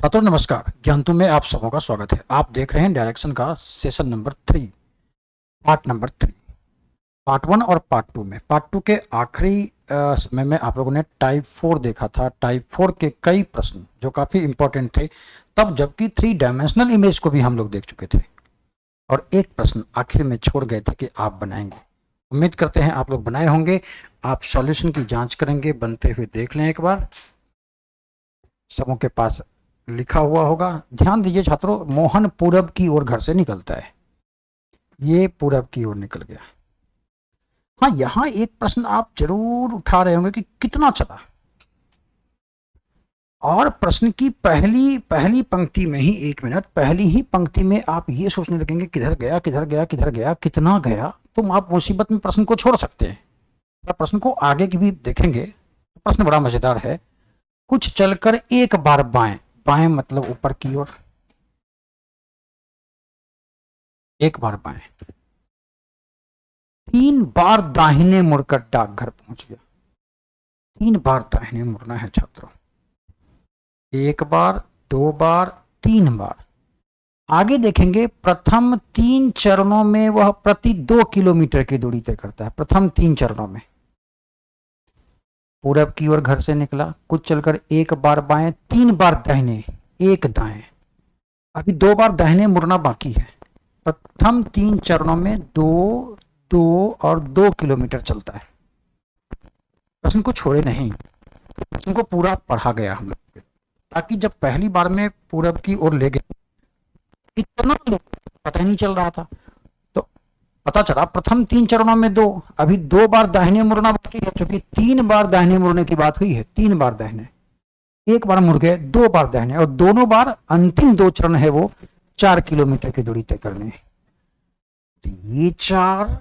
छात्रों नमस्कार, ज्ञानतु में आप सबों का स्वागत है। आप देख रहे हैं डायरेक्शन का session number 3, part number 3। Part 1 और पार्ट 2 में, पार्ट 2 के आखिरी समय में आप लोगों ने टाइप 4 देखा था। टाइप 4 के कई प्रश्न जो काफ़ी इंपॉर्टेंट थे तब, जबकि 3 डायमेंशनल इमेज को भी हम लोग देख चुके थे और एक प्रश्न आखिर में छोड़ गए थे कि आप बनाएंगे। उम्मीद करते हैं आप लोग बनाए होंगे। आप सॉल्यूशन की जांच करेंगे, बनते हुए देख लें एक बार। सबों के पास लिखा हुआ होगा। ध्यान दीजिए छात्रों, मोहन पूरब की ओर घर से निकलता है, ये पूरब की ओर निकल गया। हाँ, यहां एक प्रश्न आप जरूर उठा रहे होंगे कि कितना चला, और प्रश्न की पहली पहली पंक्ति में ही, 1 मिनट पहली ही पंक्ति में आप ये सोचने लगेंगे किधर गया किधर गया किधर गया, कितना गया, तो आप मुसीबत में प्रश्न को छोड़ सकते हैं। प्रश्न को आगे की भी देखेंगे। प्रश्न बड़ा मजेदार है। कुछ चलकर एक बार बाएं, बाएं मतलब ऊपर की ओर, एक बार बाएं, 3 बार दाहिने मुड़कर डाकघर पहुंच गया। 3 बार दाहिने मुड़ना है छात्रों, 1 बार, 2 बार, 3 बार। आगे देखेंगे, प्रथम 3 चरणों में वह प्रति 2 किलोमीटर की दूरी तय करता है। प्रथम 3 चरणों में पूरब की ओर घर से निकला, कुछ चलकर 1 बार बाएं, 3 बार दाहिने, 1 दाएं। अभी 2 बार दाहिने मुड़ना बाकी है। प्रथम 3 चरणों में 2, 2 और 2 किलोमीटर चलता है। प्रश्न को छोड़े नहीं, प्रश्न को पूरा पढ़ा गया हम लोग, ताकि जब पहली बार में पूरब की ओर ले गए, इतना पता ही नहीं चल रहा था। तो पता चला प्रथम 3 चरणों में 2, अभी 2 बार दाहिने मुड़ना बाकी है, क्योंकि 3 बार दाहिने मुड़ने की बात हुई है। 3 बार दाहिने, 1 बार मुड़ गए, 2 बार दाहिने, और दोनों बार अंतिम 2 चरण है वो 4 किलोमीटर की दूरी तय करनी है। तो ये 4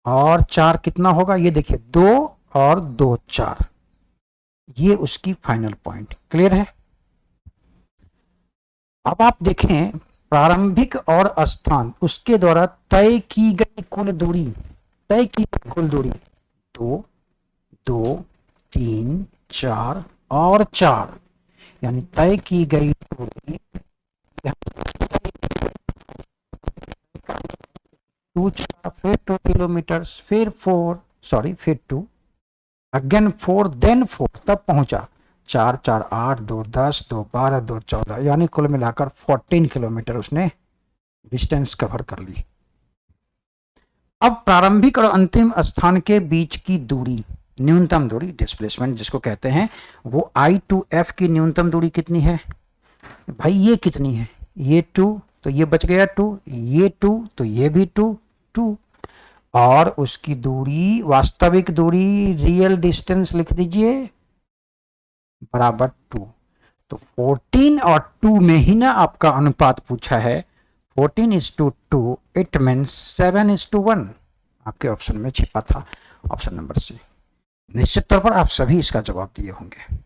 और 4 कितना होगा, ये देखिए 2 और 2 4, ये उसकी फाइनल पॉइंट। क्लियर है। अब आप देखें, प्रारंभिक और स्थान उसके द्वारा तय की गई कुल दूरी, तय की गई कुल दूरी 2, 2, 3, 4 और 4, यानी तय की गई दूरी 2 4, फिर 2 किलोमीटर, फिर 4, सॉरी फिर 2, अगेन 4, देन 4, तब पहुंचा 4 4 8, 2 10, 2 12, 2 14, यानी कुल मिलाकर 14 किलोमीटर उसने डिस्टेंस कवर कर ली। अब प्रारंभिक और अंतिम स्थान के बीच की दूरी, न्यूनतम दूरी, डिस्प्लेसमेंट जिसको कहते हैं, वो I to F की न्यूनतम दूरी कितनी है भाई? ये कितनी है? ये 2, तो ये बच गया 2, ये 2, तो ये भी 2, 2, और उसकी दूरी, वास्तविक दूरी, रियल डिस्टेंस लिख दीजिए, बराबर 2। तो 14 और 2 में ही ना आपका अनुपात पूछा है, 14:2, इट मीन्स 7:1 आपके ऑप्शन में छिपा था, ऑप्शन नंबर सी। निश्चित तौर पर आप सभी इसका जवाब दिए होंगे।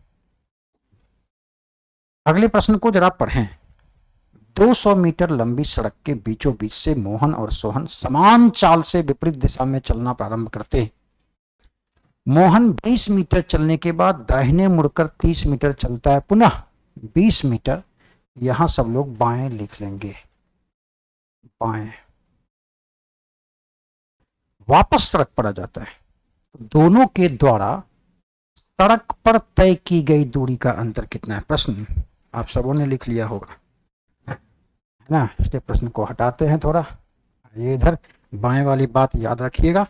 अगले प्रश्न को जरा पढ़ें। 200 मीटर लंबी सड़क के बीचों बीच से मोहन और सोहन समान चाल से विपरीत दिशा में चलना प्रारंभ करते हैं। मोहन 20 मीटर चलने के बाद दाहिने मुड़कर 30 मीटर चलता है, पुनः 20 मीटर, यहां सब लोग बाएं लिख लेंगे, बाएं। वापस सड़क पर आ जाता है, दोनों के द्वारा सड़क पर तय की गई दूरी का अंतर कितना है? प्रश्न आप सबों ने लिख लिया होगा, है ना। इसलिए प्रश्न को हटाते हैं थोड़ा, ये इधर बाएं वाली बात याद रखिएगा।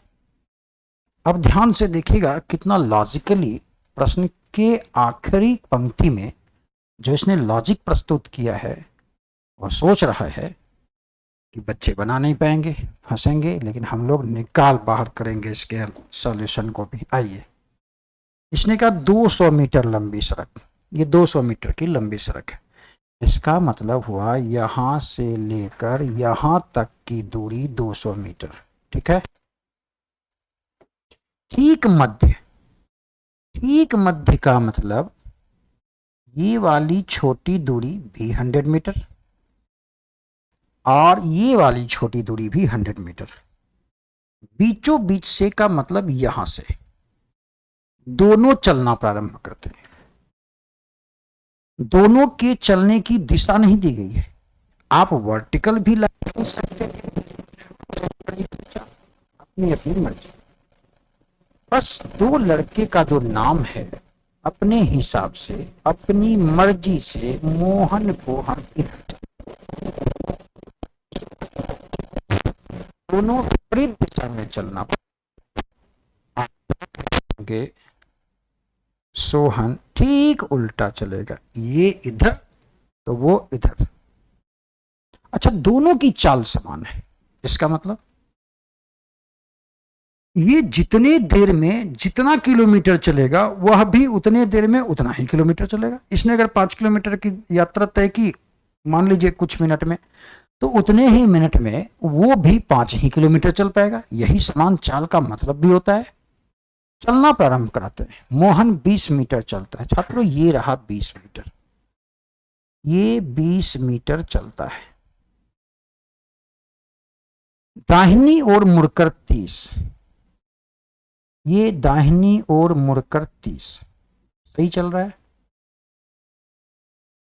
अब ध्यान से देखिएगा कितना लॉजिकली प्रश्न के आखिरी पंक्ति में जो इसने लॉजिक प्रस्तुत किया है, वह सोच रहा है कि बच्चे बना नहीं पाएंगे, फंसेंगे, लेकिन हम लोग निकाल बाहर करेंगे इसके सॉल्यूशन को भी। आइए, इसने कहा 200 मीटर लंबी सड़क, ये 200 मीटर की लंबी सड़क है। इसका मतलब हुआ यहां से लेकर यहां तक की दूरी 200 मीटर, ठीक है। ठीक मध्य, ठीक मध्य का मतलब ये वाली छोटी दूरी भी 100 मीटर और ये वाली छोटी दूरी भी 100 मीटर। बीचों बीच से का मतलब यहां से दोनों चलना प्रारंभ करते हैं। दोनों के चलने की दिशा नहीं दी गई है। आप वर्टिकल भी लगा सकते हैं, अपनी अपनी मर्जी। बस दो लड़के का जो नाम है, अपने हिसाब से अपनी मर्जी से मोहन को हम इधर, दोनों विपरीत दिशा में चलना पड़ेगा। सोहन ठीक उल्टा चलेगा, ये इधर तो वो इधर। अच्छा, दोनों की चाल समान है, इसका मतलब ये जितने देर में जितना किलोमीटर चलेगा वह भी उतने देर में उतना ही किलोमीटर चलेगा। इसने अगर 5 किलोमीटर की यात्रा तय की, मान लीजिए कुछ मिनट में, तो उतने ही मिनट में वो भी 5 ही किलोमीटर चल पाएगा। यही समान चाल का मतलब भी होता है। चलना प्रारंभ कराते हैं। मोहन 20 मीटर चलता है। छात्रों, ये रहा 20 मीटर, ये 20 मीटर चलता है। दाहिनी ओर मुड़कर 30, ये दाहिनी ओर मुड़कर 30 सही चल रहा है।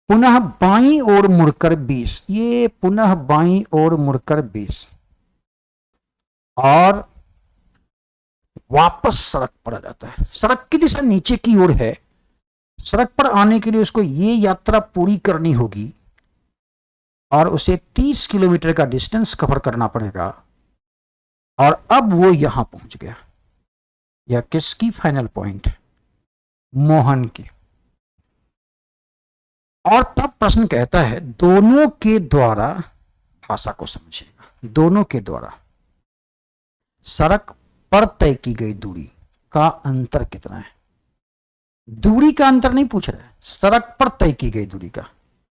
पुनः बाईं ओर मुड़कर 20, ये पुनः बाईं ओर मुड़कर 20 और वापस सड़क पर आ जाता है। सड़क की दिशा नीचे की ओर है। सड़क पर आने के लिए उसको ये यात्रा पूरी करनी होगी और उसे 30 किलोमीटर का डिस्टेंस कवर करना पड़ेगा। और अब वो यहां पहुंच गया। यह किसकी फाइनल पॉइंट? मोहन की। और तब प्रश्न कहता है दोनों के द्वारा, भाषा को समझिएगा, दोनों के द्वारा सड़क पर तय की गई दूरी का अंतर कितना है। दूरी का अंतर नहीं पूछ रहा है, सड़क पर तय की गई दूरी का,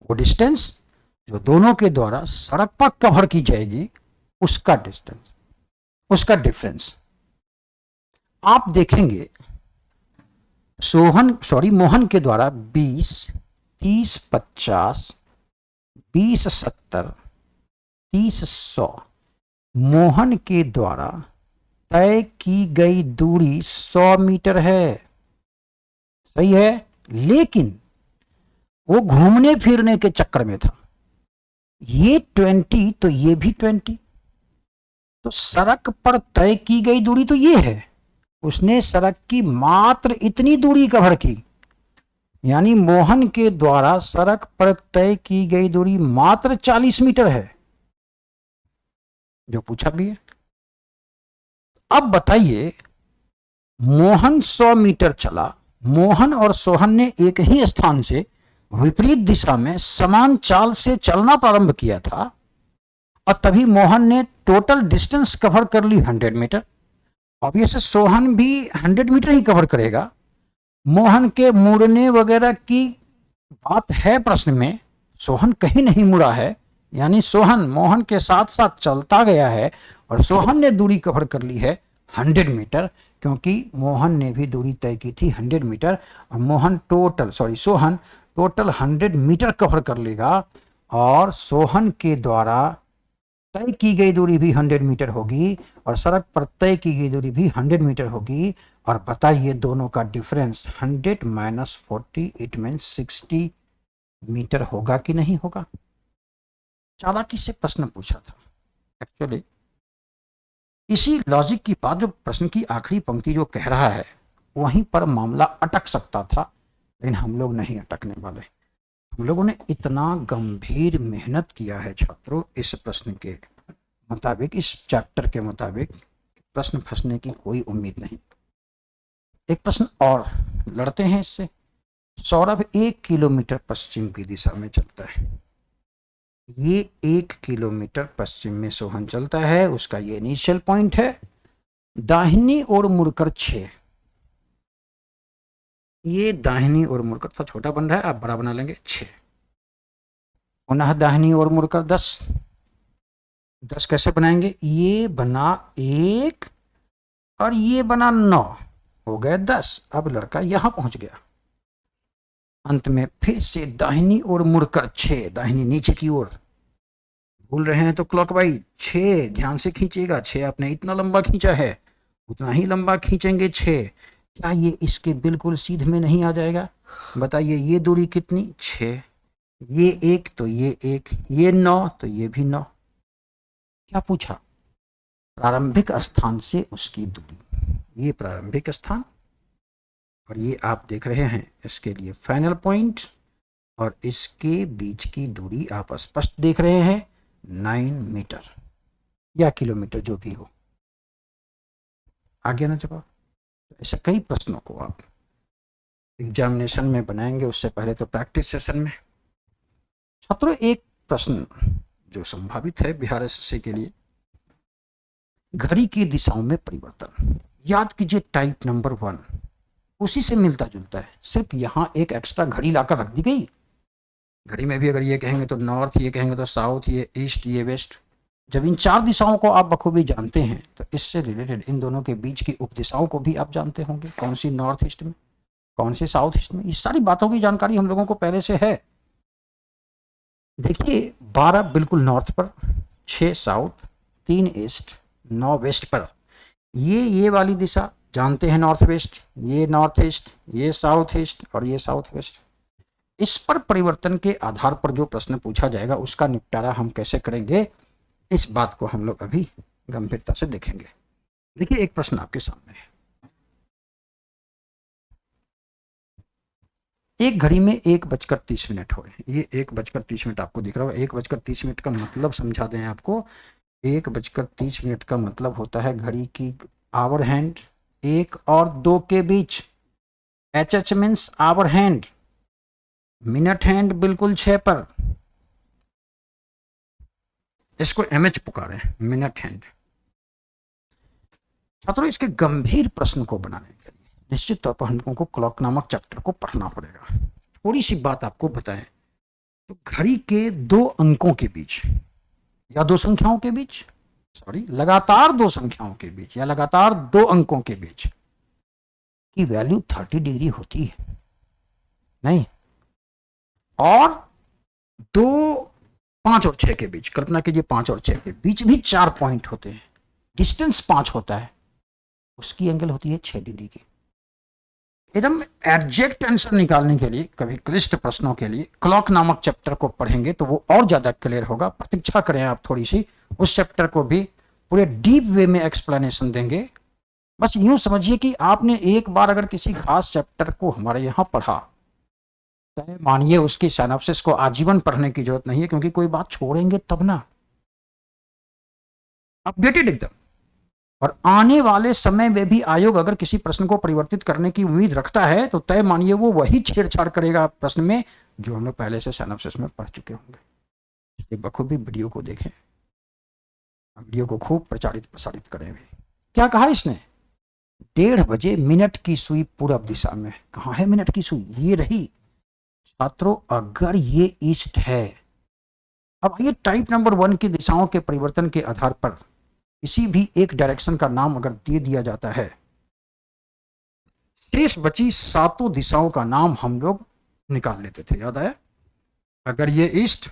वो डिस्टेंस जो दोनों के द्वारा सड़क पर कवर की जाएगी, उसका डिस्टेंस, उसका डिफरेंस। आप देखेंगे मोहन के द्वारा 20, 30, 50, 20, 70, 30, 100 मोहन के द्वारा तय की गई दूरी 100 मीटर है, सही है। लेकिन वो घूमने फिरने के चक्कर में था, ये 20 तो ये भी 20, तो सड़क पर तय की गई दूरी तो ये है, उसने सड़क की मात्र इतनी दूरी कवर की, यानी मोहन के द्वारा सड़क पर तय की गई दूरी मात्र 40 मीटर है, जो पूछा भी है। अब बताइए, मोहन 100 मीटर चला, मोहन और सोहन ने एक ही स्थान से विपरीत दिशा में समान चाल से चलना प्रारंभ किया था और तभी मोहन ने टोटल डिस्टेंस कवर कर ली 100 मीटर। ऑब्वियसली सोहन भी 100 मीटर ही कवर करेगा। मोहन के मुड़ने वगैरह की बात है प्रश्न में, सोहन कहीं नहीं मुड़ा है, यानी सोहन मोहन के साथ साथ चलता गया है और सोहन ने दूरी कवर कर ली है 100 मीटर, क्योंकि मोहन ने भी दूरी तय की थी 100 मीटर और सोहन टोटल 100 मीटर कवर कर लेगा और सोहन के द्वारा तय की गई दूरी भी 100 मीटर होगी और सड़क पर तय की गई दूरी भी 100 मीटर होगी। और बताइए दोनों का difference 100 minus 40 it means 60 metre होगा कि नहीं होगा। चालाकी से प्रश्न पूछा था। एक्चुअली इसी लॉजिक की बात जो प्रश्न की आखिरी पंक्ति जो कह रहा है, वहीं पर मामला अटक सकता था, लेकिन हम लोग नहीं अटकने वाले। हम लोगों ने इतना गंभीर मेहनत किया है छात्रों इस प्रश्न के मुताबिक, इस चैप्टर के मुताबिक, प्रश्न फंसने की कोई उम्मीद नहीं। एक प्रश्न और लड़ते हैं इससे। सौरभ 1 किलोमीटर पश्चिम की दिशा में चलता है। ये 1 किलोमीटर पश्चिम में सोहन चलता है, उसका ये इनिशियल पॉइंट है। दाहिनी ओर मुड़कर 6, ये दाहिनी ओर मुड़कर थोड़ा छोटा बन रहा है, आप बड़ा बना लेंगे 6। पुनः दाहिनी ओर मुड़कर 10, 10 कैसे बनाएंगे, ये बना 1 और ये बना 9, हो गए 10। अब लड़का यहां पहुंच गया। अंत में फिर से दाहिनी ओर मुड़कर 6, दाहिनी नीचे की ओर, भूल रहे हैं तो क्लॉकवाइज 6 ध्यान से खींचिएगा। 6 आपने इतना लंबा खींचा है, उतना ही लंबा खींचेंगे 6। क्या ये इसके बिल्कुल सीध में नहीं आ जाएगा? बताइए ये दूरी कितनी, 6, ये 1 तो ये 1, ये 9 तो ये भी 9। क्या पूछा, प्रारंभिक स्थान से उसकी दूरी, ये प्रारंभिक स्थान और ये आप देख रहे हैं इसके लिए फाइनल पॉइंट, और इसके बीच की दूरी आप स्पष्ट देख रहे हैं 9 मीटर या किलोमीटर जो भी हो। आ गया ना जवाब। ऐसे कई प्रश्नों को आप एग्जामिनेशन में बनाएंगे, उससे पहले तो प्रैक्टिस सेशन में। छात्रों एक प्रश्न जो संभावित है बिहार एसएससी के लिए, घड़ी की दिशाओं में परिवर्तन। याद कीजिए टाइप नंबर 1 उसी से मिलता जुलता है, सिर्फ यहां एक एक्स्ट्रा घड़ी लाकर रख दी गई। घड़ी में भी अगर ये कहेंगे तो नॉर्थ, ये कहेंगे तो साउथ, ये ईस्ट, ये वेस्ट। जब इन 4 दिशाओं को आप बखूबी जानते हैं तो इससे रिलेटेड इन दोनों के बीच की उपदिशाओं को भी आप जानते होंगे, कौन सी नॉर्थ ईस्ट में, कौन सी साउथ ईस्ट में। इस सारी बातों की जानकारी हम लोगों को पहले से है। देखिए 12 बिल्कुल नॉर्थ पर, 6 साउथ, 3 ईस्ट, 9 वेस्ट पर। ये वाली दिशा जानते हैं नॉर्थ वेस्ट, ये नॉर्थ ईस्ट, ये साउथ ईस्ट और ये साउथ वेस्ट। इस पर परिवर्तन के आधार पर जो प्रश्न पूछा जाएगा उसका निपटारा हम कैसे करेंगे, इस बात को हम लोग अभी गंभीरता से देखेंगे। देखिए एक प्रश्न आपके सामने है, एक घड़ी में 1:30 हो रहे हैं। ये 1:30 आपको दिख रहा होगा। 1:30 का मतलब समझा दें आपको, 1:30 का मतलब होता है घड़ी की आवर हैंड 1 और 2 के बीच। HH means hour hand, minute hand बिल्कुल 6 पर, इसको MH पुकारे, मिनट हैंड। छात्रों इसके गंभीर प्रश्न को बनाने के लिए निश्चित तौर पर हम लोगों को क्लॉक नामक चैप्टर को पढ़ना पड़ेगा। थोड़ी सी बात आपको बताएं तो घड़ी के 2 अंकों के बीच या 2 संख्याओं के बीच, सॉरी लगातार 2 संख्याओं के बीच या लगातार 2 अंकों के बीच की वैल्यू 30 डिग्री होती है नहीं, और 2, 5 और 6 के बीच, कल्पना कीजिए 5 और 6 के बीच भी 4 पॉइंट होते हैं, डिस्टेंस 5 होता है, उसकी एंगल होती है 6 डिग्री की। एकदम एग्जैक्ट आंसर निकालने के लिए, कभी क्लिष्ट प्रश्नों के लिए क्लॉक नामक चैप्टर को पढ़ेंगे तो वो और ज्यादा क्लियर होगा। प्रतीक्षा करें आप थोड़ी सी, उस चैप्टर को भी पूरे डीप वे में एक्सप्लेनेशन देंगे। बस यूं समझिए कि आपने एक बार अगर किसी खास चैप्टर को हमारे यहां पढ़ा तो मानिए उसकी सिनॉप्सिस को आजीवन पढ़ने की जरूरत नहीं है, क्योंकि कोई बात छोड़ेंगे तब ना, अपडेटेड एकदम। और आने वाले समय में भी आयोग अगर किसी प्रश्न को परिवर्तित करने की उम्मीद रखता है तो तय मानिए वो वही छेड़छाड़ करेगा प्रश्न में जो हम लोग पहले से सिनॉप्सिस में पढ़ चुके होंगे। बखूबी वीडियो को देखें, वीडियो को खूब प्रसारित करें। क्या कहा इसने, 1:30 बजे मिनट की सुई पूरब दिशा में। कहाँ है मिनट की सुई, ये रही। छात्रों अगर ये ईस्ट है, अब ये टाइप नंबर 1 की दिशाओं के परिवर्तन के आधार पर किसी भी एक डायरेक्शन का नाम अगर दे दिया जाता है, शेष बची 7 दिशाओं का नाम हम लोग निकाल लेते थे, याद आया। अगर ये ईस्ट,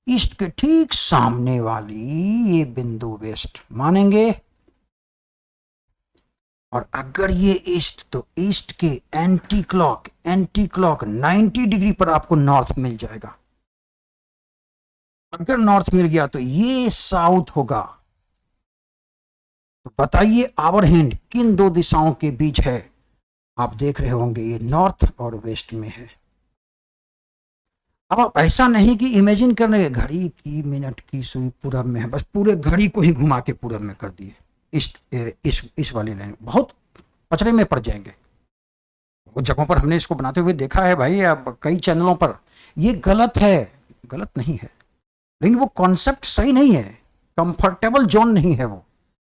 ईस्ट के ठीक सामने वाली ये बिंदु वेस्ट मानेंगे, और अगर ये ईस्ट तो ईस्ट के एंटी क्लॉक 90 डिग्री पर आपको नॉर्थ मिल जाएगा। अगर नॉर्थ मिल गया तो ये साउथ होगा। तो बताइए आवर हैंड किन 2 दिशाओं के बीच है, आप देख रहे होंगे ये नॉर्थ और वेस्ट में है। अब आप ऐसा नहीं कि इमेजिन कर रहे घड़ी की मिनट की सुई पूरब में है, बस पूरे घड़ी को ही घुमा के पूरब में कर दिए, इस वाली लाइन, बहुत पचड़े में पड़ जाएंगे। वो जगहों पर हमने इसको बनाते हुए देखा है भाई, अब कई चैनलों पर। ये गलत है, गलत नहीं है, लेकिन वो कॉन्सेप्ट सही नहीं है, कंफर्टेबल जोन नहीं है वो।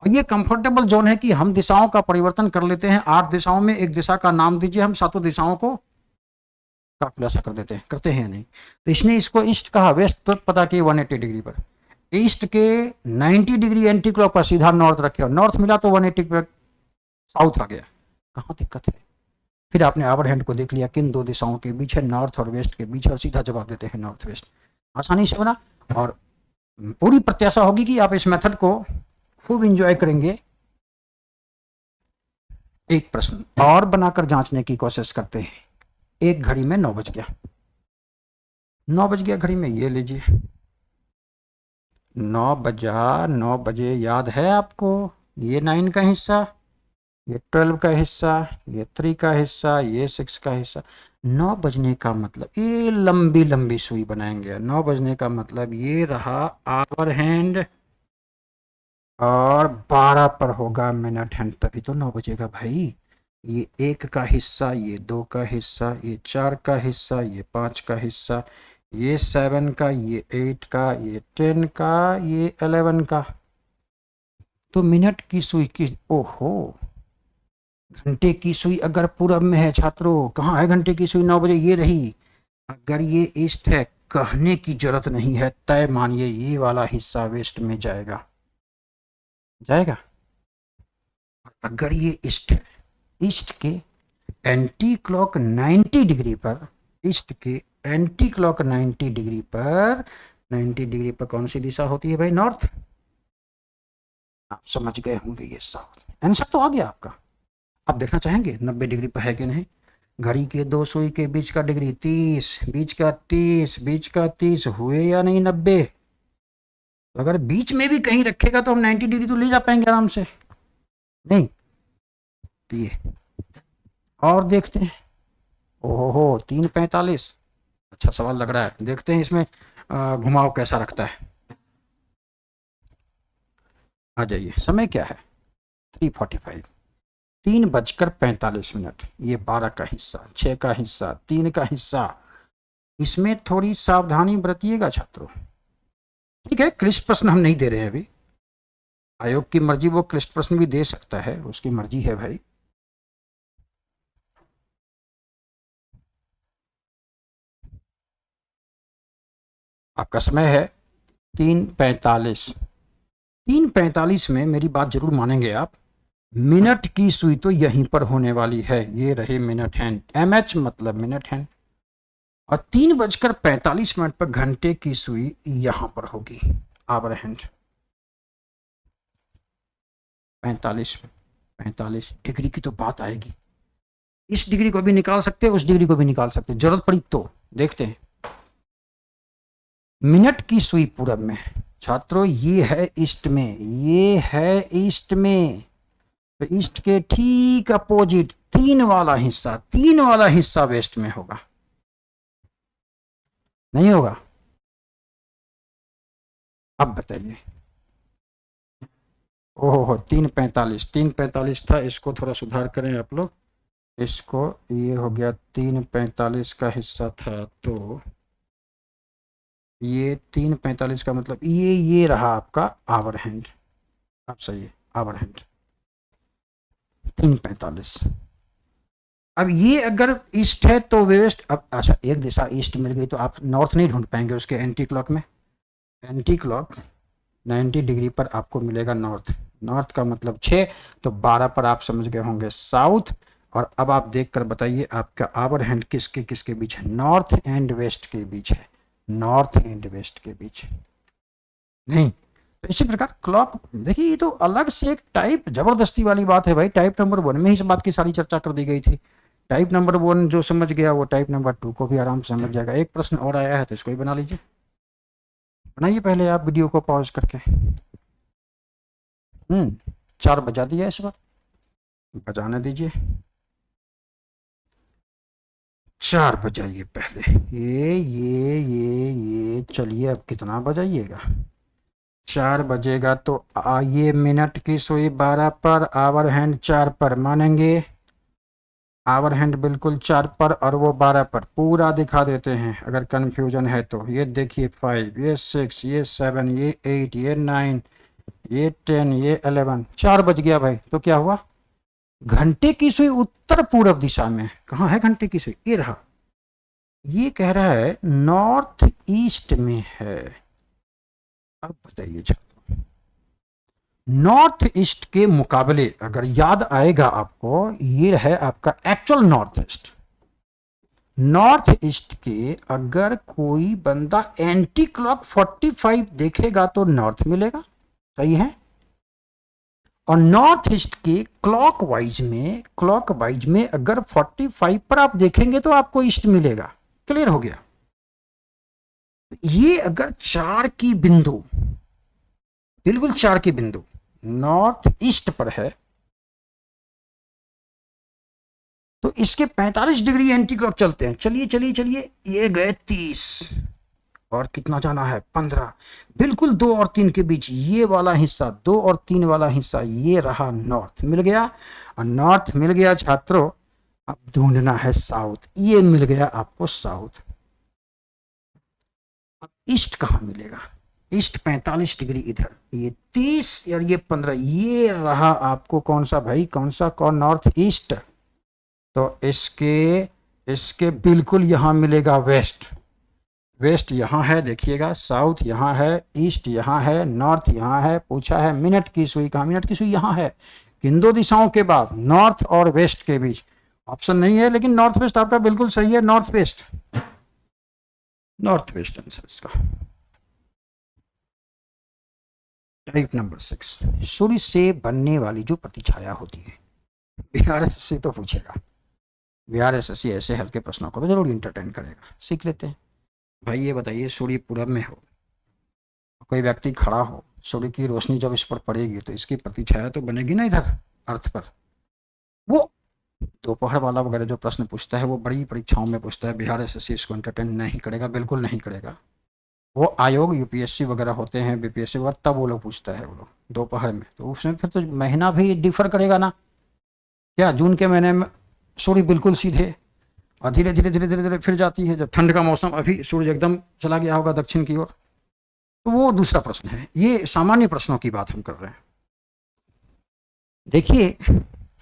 और ये कंफर्टेबल जोन है कि हम दिशाओं का परिवर्तन कर लेते हैं, 8 दिशाओं में एक दिशा का नाम दीजिए, हम 7 दिशाओं को का खुलासा कर देते हैं, करते हैं नहीं। तो इसने इसको ईस्ट कहा, वेस्ट तो पता कि 180 डिग्री पर, ईस्ट के 90 डिग्री एंटी क्लॉक पर सीधा नॉर्थ रखे, और नॉर्थ मिला तो 180 पर साउथ आ गया। कहाँ दिक्कत है। फिर आपने आवर हैंड को देख लिया किन 2 दिशाओं के बीच है, नॉर्थ और वेस्ट के बीच, और सीधा जवाब देते हैं नॉर्थ वेस्ट, आसानी से बना। और पूरी प्रत्याशा होगी कि आप इस मेथड को खूब एंजॉय करेंगे। एक प्रश्न और बनाकर जांचने की कोशिश करते हैं। एक घड़ी में 9 बज गया, 9 बज गया घड़ी में, ये लीजिए 9 बजा, 9 बजे याद है आपको, ये 9 का हिस्सा, ये 12 का हिस्सा, ये 3 का हिस्सा, ये 6 का हिस्सा। 9 बजने का मतलब ये लंबी लंबी सुई बनाएंगे। 9 बजने का मतलब ये रहा आवर हैंड, और 12 पर होगा मिनट हैंड, तभी तो 9 बजेगा भाई। ये 1 का हिस्सा, ये 2 का हिस्सा, ये 4 का हिस्सा, ये 5 का हिस्सा, ये 7 का, ये 8 का, ये 10 का, ये 11 का। तो मिनट की सुई की, ओहो, घंटे की सुई अगर पूरब में है छात्रों, कहाँ है घंटे की सुई? 9 बजे, ये रही। अगर ये ईस्ट है, कहने की जरूरत नहीं है, तय मानिए ये वाला हिस्सा वेस्ट में जाएगा, जाएगा। अगर ये ईस्ट है, ईस्ट के एंटी क्लॉक 90 डिग्री पर, ईस्ट के एंटी क्लॉक 90 डिग्री पर, 90 डिग्री पर कौन सी दिशा होती है भाई? नॉर्थ। आप समझ गए होंगे ये साउथ। आंसर तो आ गया आपका। आप देखना चाहेंगे 90 डिग्री पर है कि नहीं? घड़ी के दो सुई के बीच का डिग्री 30, बीच का 30, बीच का 30 हुए या नहीं 90? तो अगर बीच में भी कहीं रखेगा तो हम 90 डिग्री तो ले जा पाएंगे आराम से, नहीं? तो ये और देखते हैं। ओहो, 3:45, अच्छा सवाल लग रहा है, देखते हैं इसमें घुमाव कैसा रखता है। आ जाइए, समय क्या है? 3:45, 3:45। ये 12 का हिस्सा, 6 का हिस्सा, 3 का हिस्सा, इसमें थोड़ी सावधानी बरतिएगा छात्रों। ठीक है, क्लिष्ट प्रश्न हम नहीं दे रहे हैं अभी, आयोग की मर्जी, वो क्लिष्ट प्रश्न भी दे सकता है, उसकी मर्जी है भाई। आपका समय है 3:45। 3:45 में मेरी बात जरूर मानेंगे आप, मिनट की सुई तो यहीं पर होने वाली है, ये रहे मिनट हैंड, MH मतलब मिनट हैंड, और 3:45 पर घंटे की सुई यहां पर होगी, आवर हैंड। 45 डिग्री की तो बात आएगी, इस डिग्री को भी निकाल सकते हैं, उस डिग्री को भी निकाल सकते हैं, जरूरत पड़ी तो। देखते हैं, मिनट की सुई पूरब में छात्रों, ये है ईस्ट में, ये है ईस्ट में, तो ईस्ट के ठीक अपोजिट 3 वाला हिस्सा, 3 वाला हिस्सा वेस्ट में होगा, नहीं होगा? अब बताइए। ओहो, 3:45 था, इसको थोड़ा सुधार करें आप लोग, इसको, ये हो गया 3:45 का हिस्सा था, तो ये 3:45 का मतलब ये रहा आपका आवर हैंड। अब सही है, आवर हैंड 3:45। अब ये अगर ईस्ट है तो वेस्ट, अब अच्छा एक दिशा ईस्ट मिल गई तो आप नॉर्थ नहीं ढूंढ पाएंगे उसके एंटी क्लॉक में, एंटी क्लॉक 90 डिग्री पर आपको मिलेगा नॉर्थ, नॉर्थ का मतलब 6, तो 12 पर आप समझ गए होंगे साउथ। और अब आप देख कर बताइए आपका आवर हैंड किसके किसके बीच है? नॉर्थ एंड वेस्ट के बीच है, नॉर्थ एंड वेस्ट के बीच, नहीं? तो इसी प्रकार क्लॉक, देखिए ये तो अलग से एक टाइप जबरदस्ती वाली बात है भाई, टाइप नंबर 1 में ही इस बात की सारी चर्चा कर दी गई थी। टाइप नंबर 1 जो समझ गया वो टाइप नंबर 2 को भी आराम से समझ जाएगा। एक प्रश्न और आया है तो इसको ही बना लीजिए, बनाइए पहले आप वीडियो को पॉज करके। 4 बजा दिया इस बार, बजाने दीजिए, 4 बजाइए पहले, ये चलिए, अब कितना बजाइएगा? 4 बजेगा तो ये मिनट की सुई 12 पर, आवर हैंड 4 पर, मानेंगे? आवर हैंड बिल्कुल 4 पर और वो 12 पर, पूरा दिखा देते हैं अगर कंफ्यूजन है तो। ये देखिए 5, ये 6, ये 7, ये 8, ये 9, ये 10, ये 11, 4 बज गया भाई। तो क्या हुआ? घंटे की सुई उत्तर पूर्व दिशा में, कहाँ है घंटे की सुई? ये रहा, ये कह रहा है नॉर्थ ईस्ट में है। अब बताइए छात्रों, नॉर्थ ईस्ट के मुकाबले अगर याद आएगा आपको, ये है आपका actual north east. North east के अगर कोई बंदा एंटी क्लॉक 45 देखेगा तो नॉर्थ मिलेगा, सही है? और नॉर्थ ईस्ट के क्लॉक वाइज में अगर 45 पर आप देखेंगे तो आपको ईस्ट मिलेगा। क्लियर हो गया। ये अगर चार की बिंदु, बिल्कुल चार की बिंदु नॉर्थ ईस्ट पर है तो इसके 45 डिग्री एंटी क्लॉक चलते हैं। चलिए चलिए चलिए, ये गए 30 और कितना जाना है 15, बिल्कुल 2 और 3 के बीच ये वाला हिस्सा, 2 और 3 वाला हिस्सा, ये रहा नॉर्थ, मिल गया। और नॉर्थ मिल गया छात्रों, अब ढूंढना है साउथ। ये मिल गया आपको साउथ। अब ईस्ट कहाँ मिलेगा? ईस्ट 45 डिग्री इधर, ये 30 और ये 15, ये रहा आपको कौन सा भाई, कौन सा, कौन, नॉर्थ ईस्ट। तो इसके बिल्कुल यहां मिलेगा वेस्ट। वेस्ट यहाँ है देखिएगा, साउथ यहाँ है, ईस्ट यहाँ है, नॉर्थ यहाँ है। पूछा है मिनट की सुई कहाँ, मिनट की सुई यहाँ है। किन दो दिशाओं के बाद, नॉर्थ और वेस्ट के बीच। ऑप्शन नहीं है लेकिन नॉर्थ वेस्ट आपका बिल्कुल सही है, north west, north west answer इसका। टाइप नंबर 6, सूर्य से बनने वाली जो प्रतिछाया होती है। बिहार एसएससी तो पूछेगा, बिहार एसएससी ऐसे हल्के प्रश्नों को तो जरूर इंटरटेन करेगा। सीख लेते हैं भाई। ये बताइए, सूर्य पूरब में हो, कोई व्यक्ति खड़ा हो, सूर्य की रोशनी जब इस पर पड़ेगी तो इसकी प्रतिछाया तो बनेगी ना इधर अर्थ पर। वो दोपहर वाला वगैरह जो प्रश्न पूछता है वो बड़ी परीक्षाओं में पूछता है, बिहार एसएससी इसको एंटरटेन नहीं करेगा, बिल्कुल नहीं करेगा। वो आयोग यूपीएससी वगैरह होते हैं, बीपीएससी वगैरह, तब वो लोग पूछता है वो लोग दोपहर में, तो उसमें फिर तो महीना भी डिफर करेगा ना। क्या जून के महीने में सूर्य बिल्कुल सीधे और धीरे धीरे धीरे धीरे धीरे फिर जाती है, जब ठंड का मौसम, अभी सूर्य एकदम चला गया होगा दक्षिण की ओर। तो वो दूसरा प्रश्न है, ये सामान्य प्रश्नों की बात हम कर रहे हैं। देखिए,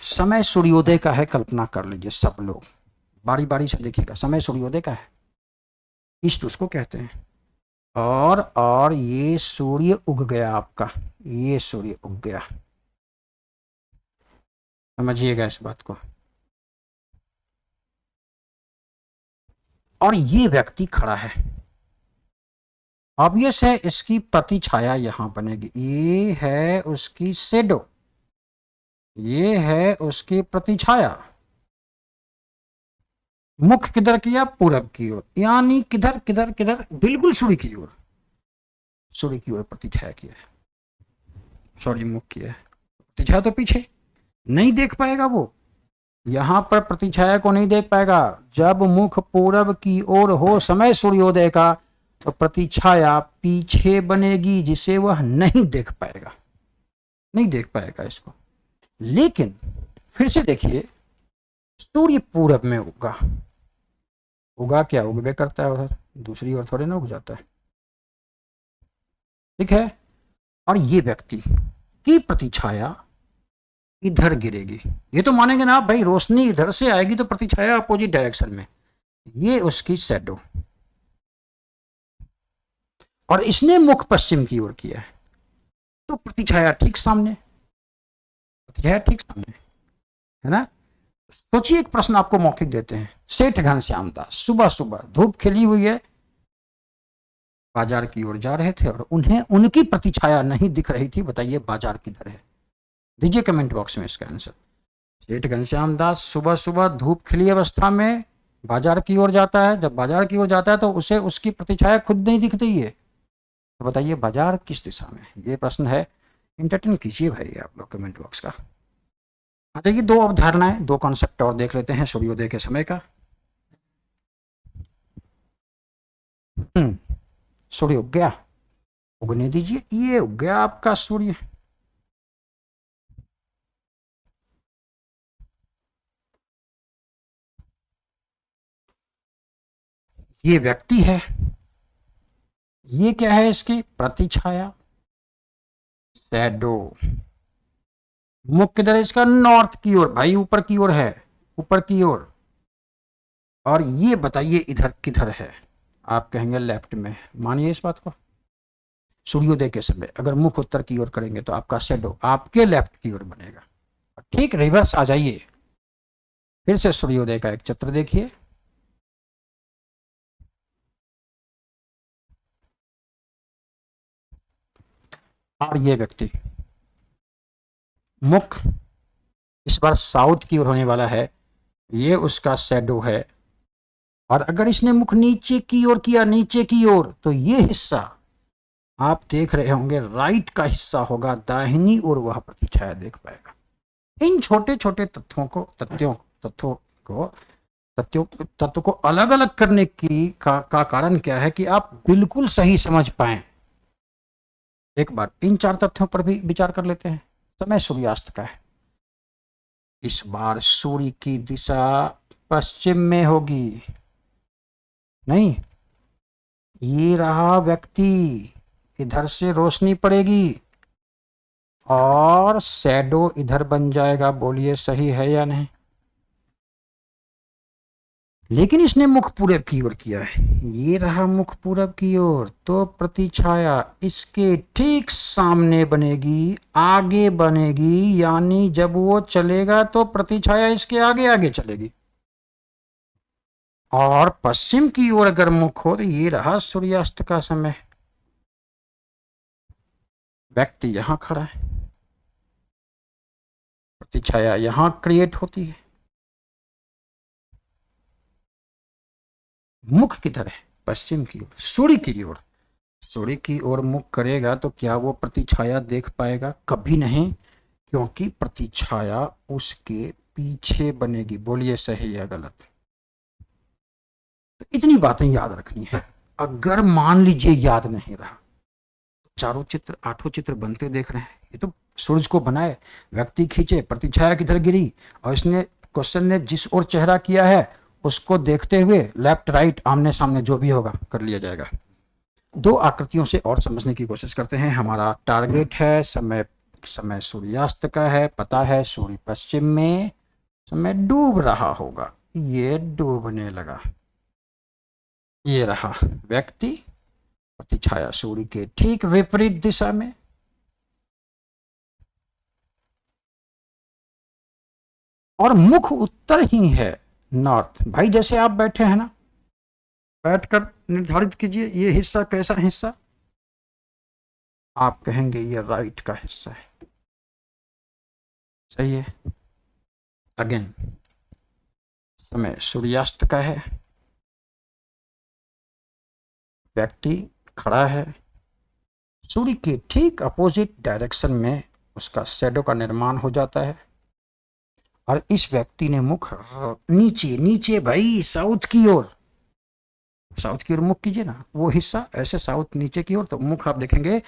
समय सूर्योदय का है, कल्पना कर लीजिए सब लोग, बारी बारी से देखिएगा। समय सूर्योदय का है, ईस्ट उसको कहते हैं। और ये सूर्य उग गया आपका, ये सूर्य उग गया, समझिएगा इस बात को। और ये व्यक्ति खड़ा है, ऑब्वियस है इसकी प्रतिछाया यहां बनेगी। ये है उसकी शेडो, ये है उसकी प्रतिछाया। मुख किधर किया, पूरब की ओर, यानी किधर किधर किधर, बिल्कुल सूर्य की ओर, सूर्य की ओर प्रतिछाया किया है, सॉरी मुख किया है। प्रतिछाया तो पीछे नहीं देख पाएगा वो, यहां पर प्रतिछाया को नहीं देख पाएगा। जब मुख पूरब की ओर हो समय सूर्योदय का, तो प्रतिछाया पीछे बनेगी जिसे वह नहीं देख पाएगा, नहीं देख पाएगा इसको। लेकिन फिर से देखिए, सूर्य पूरब में उगा, उगा क्या, उगवे करता है उधर, दूसरी ओर थोड़े ना उग जाता है, ठीक है। और ये व्यक्ति की प्रतिछाया इधर गिरेगी, ये तो मानेंगे ना आप भाई, रोशनी इधर से आएगी तो प्रतिछाया अपोजिट डायरेक्शन में, ये उसकी शैडो। और इसने मुख पश्चिम की ओर किया है, तो प्रतिछाया ठीक सामने, प्रतिछाया ठीक सामने, है ना। सोचिए, एक प्रश्न आपको मौखिक देते हैं। सेठ घनश्याम दास सुबह सुबह धूप खिली हुई है, बाजार की ओर जा रहे थे और उन्हें उनकी प्रतिछाया नहीं दिख रही थी। बताइए बाजार किधर है, दीजिए कमेंट बॉक्स में इसका आंसर। सेठ घनश्याम दास सुबह सुबह धूप खिली अवस्था में बाजार की ओर जाता है, जब बाजार की ओर जाता है तो उसे उसकी प्रतिछाया खुद नहीं दिखती है। तो बताइए बाजार किस दिशा में, ये प्रश्न है। इंटरटेन कीजिए भाई आप लोग कमेंट बॉक्स का। आ जाइए, दो अवधारणाएं, दो कॉन्सेप्ट और देख लेते हैं सूर्योदय के समय का। सूर्य उग गया, उगने दीजिए, ये उग गया आपका सूर्य। ये व्यक्ति है, ये क्या है, इसकी प्रतिछाया, शैडो। मुख किधर है इसका, नॉर्थ की ओर भाई, ऊपर की ओर है, ऊपर की ओर। और ये बताइए इधर किधर है, आप कहेंगे लेफ्ट में। मानिए इस बात को, सूर्योदय के समय अगर मुख उत्तर की ओर करेंगे तो आपका शेडो आपके लेफ्ट की ओर बनेगा। ठीक रिवर्स आ जाइए, फिर से सूर्योदय का एक चित्र देखिए। और ये व्यक्ति मुख इस बार साउथ की ओर होने वाला है, ये उसका शैडो है। और अगर इसने मुख नीचे की ओर किया, नीचे की ओर, तो ये हिस्सा आप देख रहे होंगे राइट का हिस्सा होगा, दाहिनी ओर वह प्रतिछाया देख पाएगा। इन छोटे छोटे तत्वों को तत्व को अलग अलग करने का कारण क्या है कि आप बिल्कुल सही समझ पाए। एक बार इन 4 तथ्यों पर भी विचार कर लेते हैं। समय सूर्यास्त का है, इस बार सूर्य की दिशा पश्चिम में होगी। नहीं, ये रहा व्यक्ति, इधर से रोशनी पड़ेगी और शैडो इधर बन जाएगा। बोलिए सही है या नहीं? लेकिन इसने मुख पूरब की ओर किया है, ये रहा मुख पूरब की ओर, तो प्रतिछाया इसके ठीक सामने बनेगी, आगे बनेगी। यानी जब वो चलेगा तो प्रतिछाया इसके आगे आगे चलेगी। और पश्चिम की ओर अगर मुख हो तो ये रहा सूर्यास्त का समय। व्यक्ति यहां खड़ा है, प्रतिछाया यहां क्रिएट होती है। मुख किधर है? पश्चिम की ओर, सूर्य की ओर। सूर्य की ओर मुख करेगा तो क्या वो प्रतिछाया देख पाएगा? कभी नहीं, क्योंकि प्रतिछाया उसके पीछे बनेगी। बोलिए सही या गलत? तो इतनी बातें याद रखनी है। अगर मान लीजिए याद नहीं रहा, चारों चित्र 8 चित्र बनते देख रहे हैं, ये तो सूरज को बनाए, व्यक्ति खींचे, प्रतिछाया किधर गिरी, और इसने क्वेश्चन ने जिस ओर चेहरा किया है उसको देखते हुए लेफ्ट राइट आमने सामने जो भी होगा कर लिया जाएगा। 2 आकृतियों से और समझने की कोशिश करते हैं। हमारा टारगेट है समय सूर्यास्त का है, पता है सूर्य पश्चिम में, समय डूब रहा होगा, ये डूबने लगा। ये रहा व्यक्ति, प्रतिछाया सूर्य के ठीक विपरीत दिशा में। और मुख उत्तर ही है, नॉर्थ। भाई जैसे आप बैठे हैं ना, बैठकर निर्धारित कीजिए ये हिस्सा कैसा हिस्सा। आप कहेंगे ये राइट का हिस्सा है। सही है। अगेन, समय सूर्यास्त का है, व्यक्ति खड़ा है, सूर्य के ठीक अपोजिट डायरेक्शन में उसका शैडो का निर्माण हो जाता है। और इस व्यक्ति ने मुख नीचे नीचे, भाई साउथ की ओर, साउथ की ओर मुख कीजिए ना, वो हिस्सा ऐसे साउथ नीचे की ओर, तो मुख आप देखेंगे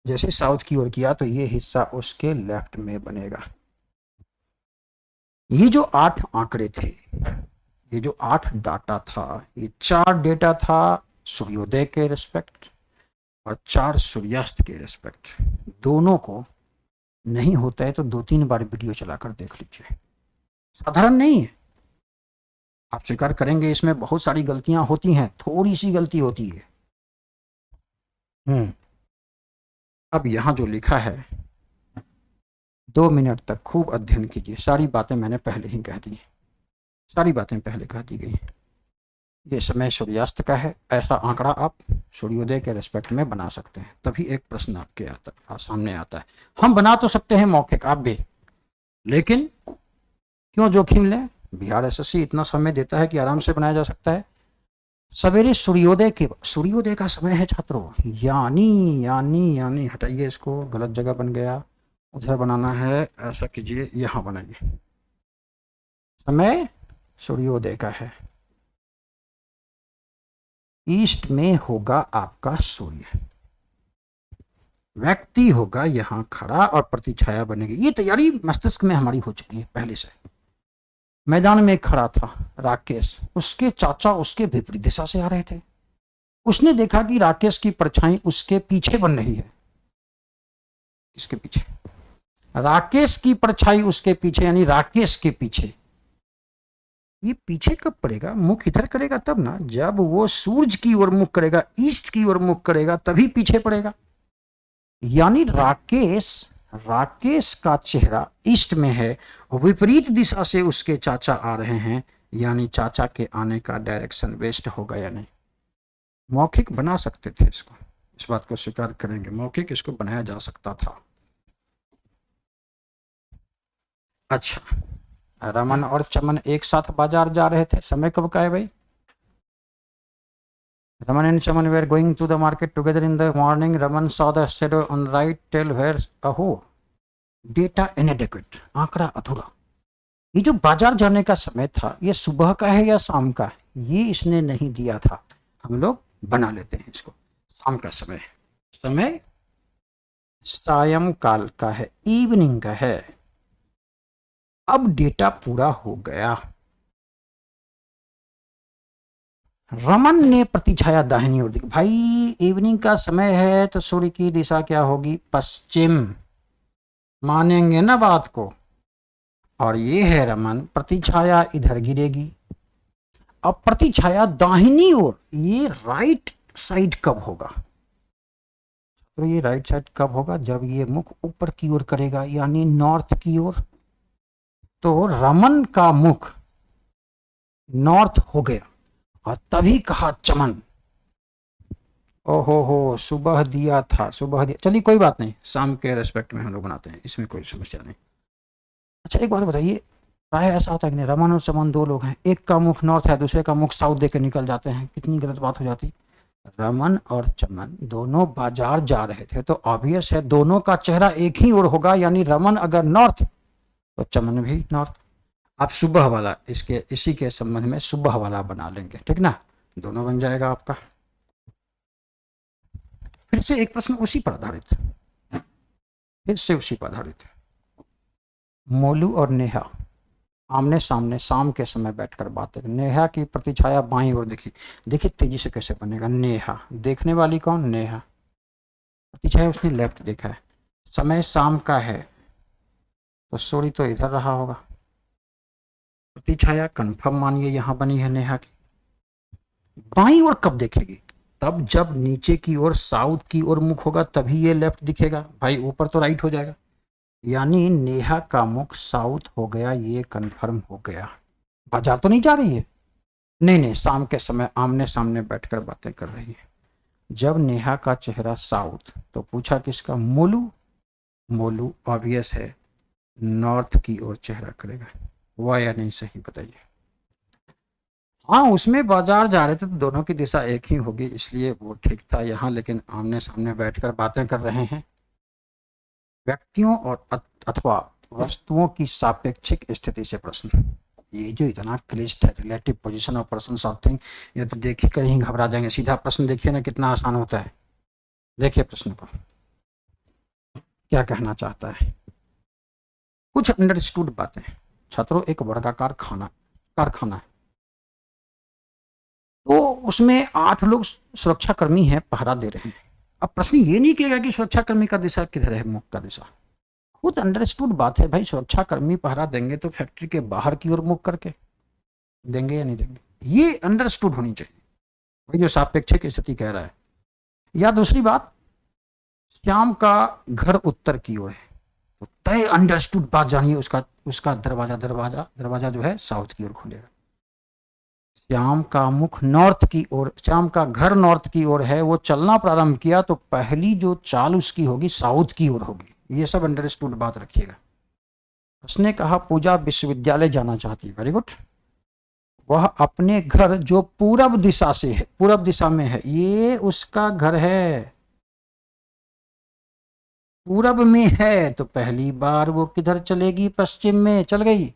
जैसे साउथ की ओर किया तो ये हिस्सा उसके लेफ्ट में बनेगा। ये जो 8 आंकड़े थे, ये जो 8 डाटा था, ये 4 डेटा था सूर्योदय के रिस्पेक्ट और 4 सूर्यास्त के रिस्पेक्ट। दोनों को नहीं होता है तो 2-3 बार वीडियो चलाकर देख लीजिए। साधारण नहीं है, आप स्वीकार करेंगे इसमें बहुत सारी गलतियां होती हैं, थोड़ी सी गलती होती है। अब यहां जो लिखा है, 2 मिनट तक खूब अध्ययन कीजिए। सारी बातें मैंने पहले ही कह दी, सारी बातें पहले कह दी गई। ये समय सूर्यास्त का है, ऐसा आंकड़ा आप सूर्योदय के रिस्पेक्ट में बना सकते हैं। तभी एक प्रश्न आपके सामने आता है। हम बना तो सकते हैं मौखिक, आप भी, लेकिन क्यों जोखिम लें? बिहार एसएससी इतना समय देता है कि आराम से बनाया जा सकता है। सवेरे सूर्योदय का समय है छात्रों, यानी यानी यानी हटाइए इसको, गलत जगह बन गया, उधर बनाना है, ऐसा कीजिए, यहां बनाइए। समय सूर्योदय का है, ईस्ट में होगा आपका सूर्य, व्यक्ति होगा यहां खड़ा और प्रतिछाया बनेगी। ये तैयारी मस्तिष्क में हमारी हो चुकी है पहले से। मैदान में खड़ा था राकेश, उसके चाचा उसके विपरीत दिशा से आ रहे थे। उसने देखा कि राकेश की परछाई उसके पीछे बन रही है। इसके पीछे राकेश की परछाई उसके पीछे, यानी राकेश के पीछे। ये पीछे कब पड़ेगा? मुख इधर करेगा तब ना, जब वो सूरज की ओर मुख करेगा, ईस्ट की ओर मुख करेगा, तभी पीछे पड़ेगा। यानी राकेश का चेहरा ईस्ट में है, विपरीत दिशा से उसके चाचा आ रहे हैं, यानी चाचा के आने का डायरेक्शन वेस्ट होगा या नहीं? मौखिक बना सकते थे इसको, इस बात को स्वीकार करेंगे, मौखिक इसको बनाया जा सकता था। अच्छा, रमन और चमन एक साथ बाजार जा रहे थे, समय कब का है भाई? Raman and Chaman were going to the market together in the morning. Raman saw the shadow on right tail where अहो डेटा इनएडेक्वेट, आंकड़ा अधूरा। ये जो बाजार जाने का समय था ये सुबह का है या शाम का है, ये इसने नहीं दिया था, हम लोग बना लेते हैं इसको। शाम का समय, समय सायंकाल का है, इवनिंग का है। अब डेटा पूरा हो गया। रमन ने प्रतिछाया दाहिनी ओर देखी। भाई इवनिंग का समय है तो सूर्य की दिशा क्या होगी? पश्चिम, मानेंगे ना बात को। और ये है रमन, प्रतिछाया इधर गिरेगी। अब प्रतिछाया दाहिनी ओर, ये राइट साइड कब होगा? तो ये राइट साइड कब होगा? जब ये मुख ऊपर की ओर करेगा, यानी नॉर्थ की ओर। तो रमन का मुख नॉर्थ हो गया और तभी कहा चमन, ओहो हो सुबह दिया था, सुबह दिया। चलिए कोई बात नहीं, शाम के रेस्पेक्ट में हम लोग बनाते हैं, इसमें कोई समस्या नहीं। अच्छा एक बात बताइए, प्राय ऐसा होता है कि नहीं, रमन और चमन दो लोग हैं, एक का मुख नॉर्थ है, दूसरे का मुख साउथ देकर निकल जाते हैं, कितनी गलत बात हो जाती। रमन और चमन दोनों बाजार जा रहे थे तो ऑब्वियस है दोनों का चेहरा एक ही ओर होगा, यानी रमन अगर नॉर्थ तो चमन भी नॉर्थ। आप सुबह वाला इसके इसी के संबंध में सुबह वाला बना लेंगे, ठीक ना, दोनों बन जाएगा आपका। फिर से एक प्रश्न उसी पर आधारित, फिर से उसी पर आधारित। मोलू और नेहा आमने सामने शाम के समय बैठकर बातें। नेहा की प्रतिछाया बाईं ओर देखी। देखिए तेजी से कैसे बनेगा। नेहा, देखने वाली कौन? नेहा। प्रतिछाया उसने लेफ्ट देखा है, समय शाम का है तो सूर्य तो इधर रहा होगा। प्रतिछाया कंफर्म मानिए यहां बनी है नेहा की। बाईं ओर कब देखेगी? तब जब नीचे की ओर साउथ की ओर मुख होगा तभी ये लेफ्ट दिखेगा। भाई ऊपर तो राइट हो जाएगा, यानी नेहा का मुख साउथ हो गया, ये कंफर्म हो गया। बाजार तो नहीं जा रही है, नहीं नहीं, शाम के समय आमने सामने बैठकर बातें कर रही है। जब नेहा का चेहरा साउथ तो पूछा किसका? मोलू। मोलू ऑब्वियस है नॉर्थ की ओर चेहरा करेगा, हुआ या नहीं सही बताइए। हाँ उसमें बाजार जा रहे थे तो दोनों की दिशा एक ही होगी, इसलिए वो ठीक था यहाँ, लेकिन आमने सामने बैठकर बातें कर रहे हैं। व्यक्तियों और अथवा वस्तुओं की सापेक्षिक स्थिति से प्रश्न, ये जो इतना क्लिष्ट है, relative position of person something, ये तो देखिए कहीं घबरा जाएंगे। सीधा प्रश्न देखिए ना कितना आसान होता है। देखिए प्रश्न को क्या कहना चाहता है। कुछ अंडरस्टूड बातें। छात्रों एक वर्गाकार कारखाना है, तो उसमें 8 लोग सुरक्षाकर्मी हैं, पहरा दे रहे हैं। अब प्रश्न ये नहीं कहेगा कि सुरक्षाकर्मी का दिशा किधर है, मुख का दिशा। खुद अंडरस्टूड बात है भाई, सुरक्षाकर्मी पहरा देंगे तो फैक्ट्री के बाहर की ओर मुख करके देंगे या नहीं देंगे, ये अंडरस्टूड होनी चाहिए, वही जो सापेक्षिक स्थिति कह रहा है। या दूसरी बात, श्याम का घर उत्तर की ओर है, तो तय अंडरस्टूड बात जानिए, उसका उसका दरवाजा दरवाजा दरवाजा जो है साउथ की ओर खुलेगा। श्याम का मुख नॉर्थ की ओर, श्याम का घर नॉर्थ की ओर है, वो चलना प्रारंभ किया तो पहली जो चाल उसकी होगी साउथ की ओर होगी। ये सब अंडरस्टूड बात रखिएगा। उसने कहा पूजा विश्वविद्यालय जाना चाहती है, वेरी गुड। वह अपने घर जो पूरब दिशा से है, पूरब दिशा में है, ये उसका घर है, पूरब में है, तो पहली बार वो किधर चलेगी? पश्चिम में चल गई।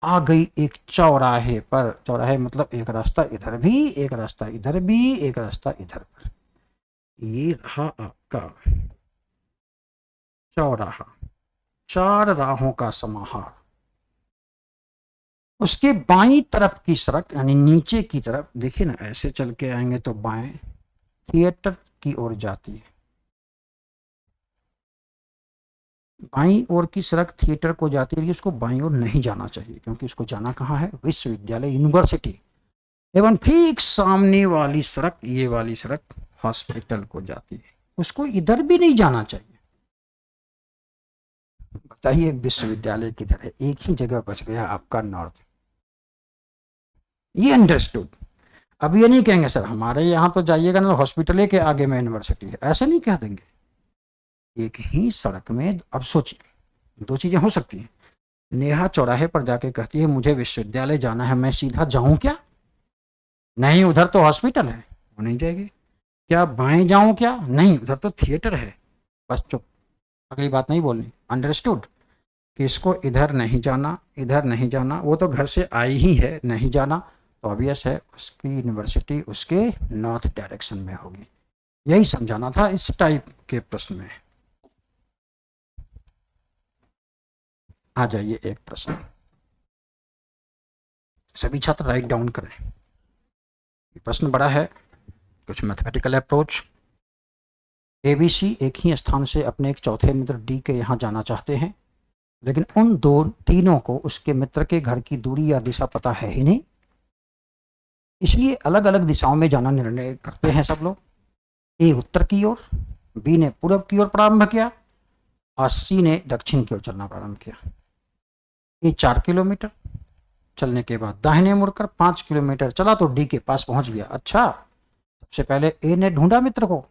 आ गई एक चौराहे पर, चौराहे मतलब एक रास्ता इधर भी, एक रास्ता इधर भी, एक रास्ता इधर पर, ये रहा आपका चौराहा, 4 राहों का समाहार। उसके बाईं तरफ की सड़क यानी नीचे की तरफ देखिए ना, ऐसे चल के आएंगे तो बाएं थिएटर की ओर जाती है। बाईं ओर की सड़क थिएटर को जाती है, उसको बाईं ओर नहीं जाना चाहिए क्योंकि उसको जाना कहाँ है? विश्वविद्यालय, यूनिवर्सिटी। एवं ठीक सामने वाली सड़क, ये वाली सड़क हॉस्पिटल को जाती है, उसको इधर भी नहीं जाना चाहिए। बताइए विश्वविद्यालय किधर है? एक ही जगह बच गया आपका नॉर्थ। ये अंडरस्टूड। अब ये नहीं कहेंगे सर हमारे यहाँ तो जाइएगा ना हॉस्पिटल के आगे में यूनिवर्सिटी है, ऐसे नहीं कह देंगे। एक ही सड़क में, अब सोचिए दो चीजें हो सकती हैं, नेहा चौराहे पर जाके कहती है मुझे विश्वविद्यालय जाना है, मैं सीधा जाऊं क्या? नहीं, उधर तो हॉस्पिटल है, वो नहीं जाएगी। क्या बाएं जाऊं क्या? नहीं, उधर तो थिएटर है। बस चुप, अगली बात नहीं बोलनी। अंडरस्टूड कि इसको इधर नहीं जाना, इधर नहीं जाना, वो तो घर से आई ही है, नहीं जाना तो ऑब्वियस है उसकी यूनिवर्सिटी उसके नॉर्थ डायरेक्शन में होगी। यही समझाना था इस टाइप के प्रश्न में। आ जाइए एक प्रश्न, सभी छात्र राइट डाउन करें। प्रश्न बड़ा है, कुछ मैथमेटिकल अप्रोच। एबीसी एक ही स्थान से अपने एक चौथे मित्र डी के यहाँ जाना चाहते हैं, लेकिन उन तीनों को उसके मित्र के घर की दूरी या दिशा पता है ही नहीं, इसलिए अलग अलग दिशाओं में जाना निर्णय करते हैं सब लोग। ए उत्तर की ओर, बी ने पूर्व की ओर प्रारंभ किया और सी ने दक्षिण की ओर चलना प्रारंभ किया। ये 4 किलोमीटर चलने के बाद दाहिने मुड़कर 5 किलोमीटर चला तो डी के पास पहुंच गया। अच्छा, सबसे पहले ए ने ढूंढा मित्र को,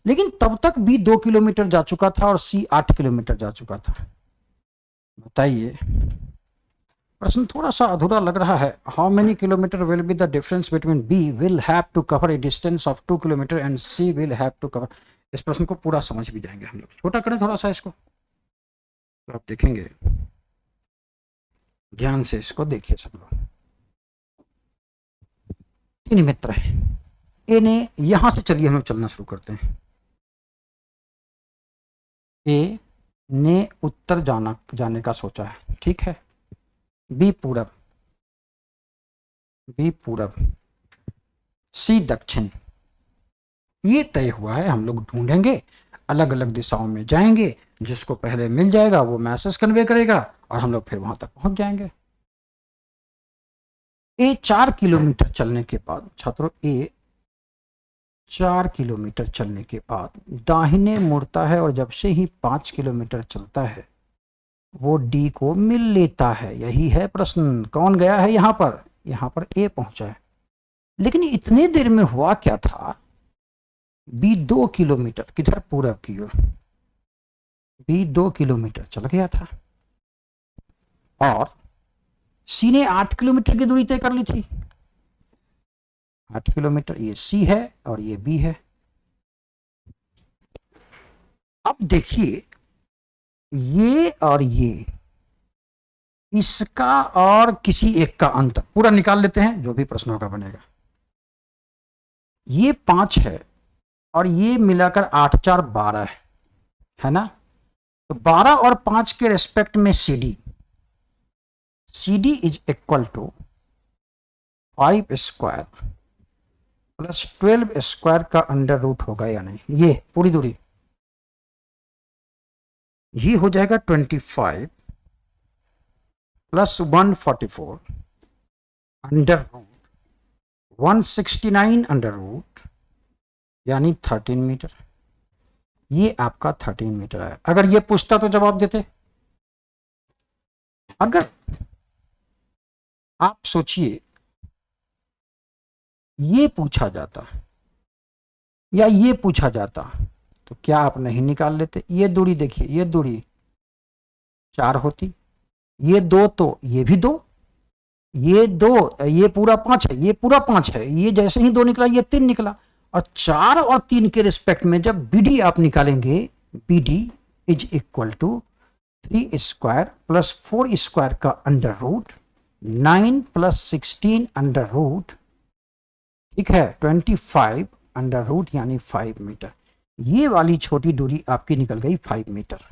लेकिन तब तक बी 2 किलोमीटर जा चुका था और सी 8 किलोमीटर जा चुका था। बताइए, प्रश्न थोड़ा सा अधूरा लग रहा है। How many kilometre will be the difference between B will have to cover a distance of 2 kilometre and C will have to cover. इस प्रश्न को पूरा समझ भी जाएंगे हम लोग। छोटा करें थोड़ा सा इसको तो आप देखेंगे, ध्यान से इसको देखिए सब लोग। 3 मित्र हैं, ए ने यहां से, चलिए हम लोग चलना शुरू करते हैं। ए ने उत्तर जाने का सोचा है, ठीक है। बी पूरब, बी पूरब, सी दक्षिण। ये तय हुआ है, हम लोग ढूंढेंगे, अलग अलग दिशाओं में जाएंगे, जिसको पहले मिल जाएगा वो मैसेज कन्वे करेगा और हम लोग फिर वहां तक पहुंच जाएंगे। ए 4 किलोमीटर चलने के बाद, छात्रों ए 4 किलोमीटर चलने के बाद दाहिने मुड़ता है और जब से ही 5 किलोमीटर चलता है वो डी को मिल लेता है। यही है प्रश्न, कौन गया है यहां पर? यहां पर ए पहुंचा है, लेकिन इतने देर में हुआ क्या था? बी 2 किलोमीटर, किधर? पूरब की ओर, बी 2 किलोमीटर चल गया था और सी ने 8 किलोमीटर की दूरी तय कर ली थी। 8 किलोमीटर, ये सी है और ये बी है। अब देखिए, ये और ये, इसका और किसी एक का अंतर पूरा निकाल लेते हैं, जो भी प्रश्नों का बनेगा। ये 5 है और ये मिलाकर 8 4 12 है ना? तो 12 और 5 के रेस्पेक्ट में C D is equal to 5 square plus 12 square का अंडर रूट होगा या नहीं? ये पूरी दूरी, ये हो जाएगा 25 plus 144 under root 169 under root यानी 13 मीटर। ये आपका 13 मीटर है। अगर ये पूछता तो जवाब देते। अगर आप सोचिए ये पूछा जाता या ये पूछा जाता तो क्या आप नहीं निकाल लेते? ये दूरी देखिए, ये दूरी 4 होती, ये 2 तो ये भी 2, ये 2, ये पूरा 5 है, ये पूरा 5 है, ये जैसे ही 2 निकला ये 3 निकला। और 4 और 3 के रिस्पेक्ट में जब BD आप निकालेंगे, BD is equal to 3 square plus 4 square का अंडर रूट 9 प्लस 16 अंडर रूट, ठीक है, 25 अंडर रूट यानी 5 मीटर। ये वाली छोटी दूरी आपकी निकल गई 5 मीटर।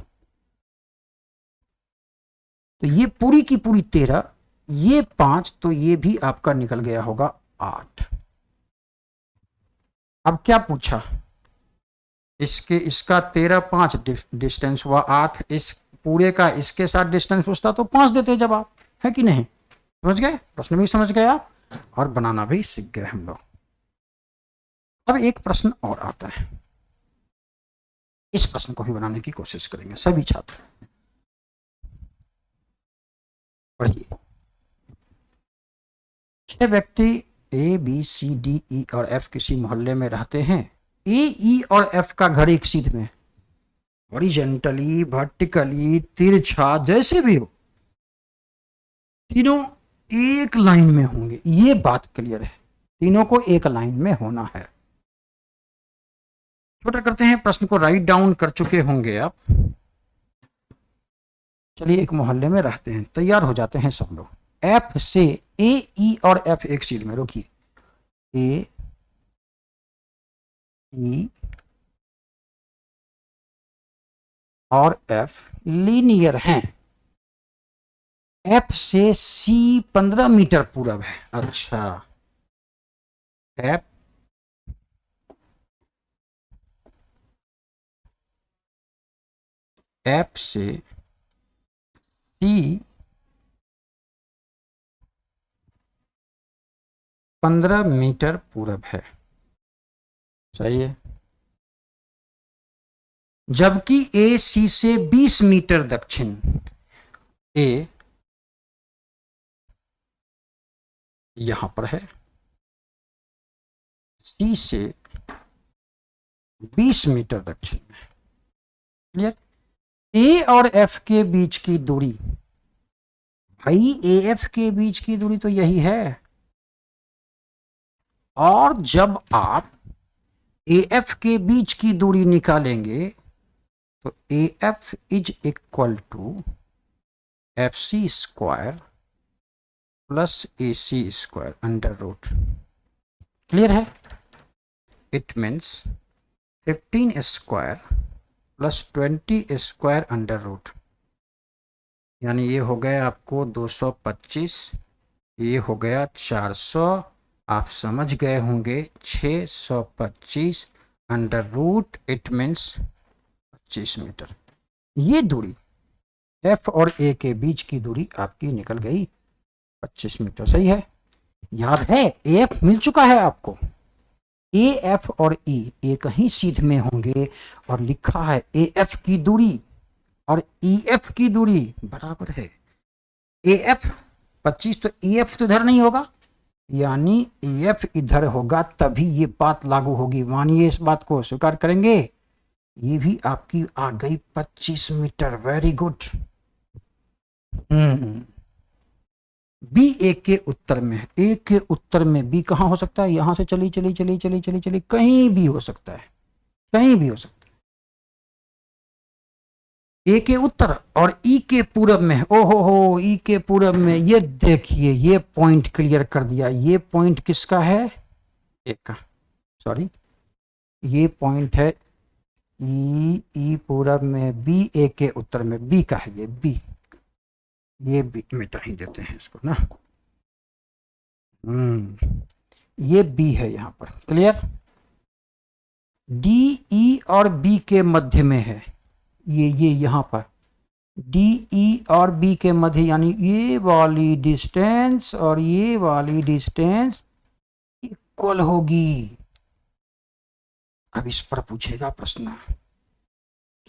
तो ये पूरी की पूरी 13, ये 5, तो ये भी आपका निकल गया होगा 8। अब क्या पूछा? इसका 13 5 डिस्टेंस हुआ 8, इस पूरे का इसके साथ डिस्टेंस पूछता तो 5 देते जवाब, है कि नहीं? समझ गए? प्रश्न भी समझ गए आप और बनाना भी सीख गए हम लोग। अब एक प्रश्न और आता है, इस प्रश्न को भी बनाने की कोशिश करेंगे सभी छात्र। पढ़िए, 6 व्यक्ति A B C D E और एफ किसी मोहल्ले में रहते हैं। ए ई और एफ का घर एक सीध में, हॉरिजॉन्टली, वर्टिकली, तिरछा, जैसे भी हो, तीनों एक लाइन में होंगे, ये बात क्लियर है, तीनों को एक लाइन में होना है। छोटा करते हैं, प्रश्न को राइट डाउन कर चुके होंगे आप। चलिए एक मोहल्ले में रहते हैं, तैयार हो जाते हैं सब लोग। एफ से ए, ई और एफ एक सीध में, रोकिए, ए, ई और एफ लीनियर हैं। एफ से सी 15 मीटर पूरब है। अच्छा, एफ एफ से सी 15 मीटर पूरब है, सही है। जबकि ए सी से 20 मीटर दक्षिण, ए यहां पर है, सी से 20 मीटर दक्षिण में। क्लियर? ए और एफ के बीच की दूरी, भाई ए एफ के बीच की दूरी तो यही है, और जब आप ए एफ के बीच की दूरी निकालेंगे तो A F is equal to F C square plus A C square under root. Clear है? It means 15 square plus 20 square under root, यानी ये हो गया आपको 225, ये हो गया 400, आप समझ गए होंगे 625 under root, it means 25 metre. ये दूरी एफ और ए के बीच की दूरी आपकी निकल गई 25 मीटर, सही है। याद है ए एफ मिल चुका है आपको, ए एफ और ई एक ही सीध में होंगे, और लिखा है ए एफ की दूरी और ई एफ की दूरी बराबर है। ए एफ 25 तो ई एफ तो इधर नहीं होगा, यानी ई एफ इधर होगा, तभी ये बात लागू होगी। मानिए इस बात को स्वीकार करेंगे, ये भी आपकी आ गई 25 मीटर। Very good. बी ए के उत्तर में है, ए के उत्तर में बी कहां हो सकता है? यहां से चली चली चली चली चली चली कहीं भी हो सकता है, कहीं भी हो सकता है। ए के उत्तर और ई के पूरब में है। ओहो हो, ई के पूरब में, ये देखिए, ये पॉइंट क्लियर कर दिया। ये पॉइंट किसका है? ए का, सॉरी, ये पॉइंट है ई पूरब में, बी ए के उत्तर में, बी का है ये, बी, ये बी मिटा ही देते हैं इसको ना। ये बी है यहां पर। क्लियर? डी ई और बी के मध्य में है, ये यहां पर डी ई और बी के मध्य, यानी ये वाली डिस्टेंस और ये वाली डिस्टेंस इक्वल होगी। अब इस पर पूछेगा प्रश्न,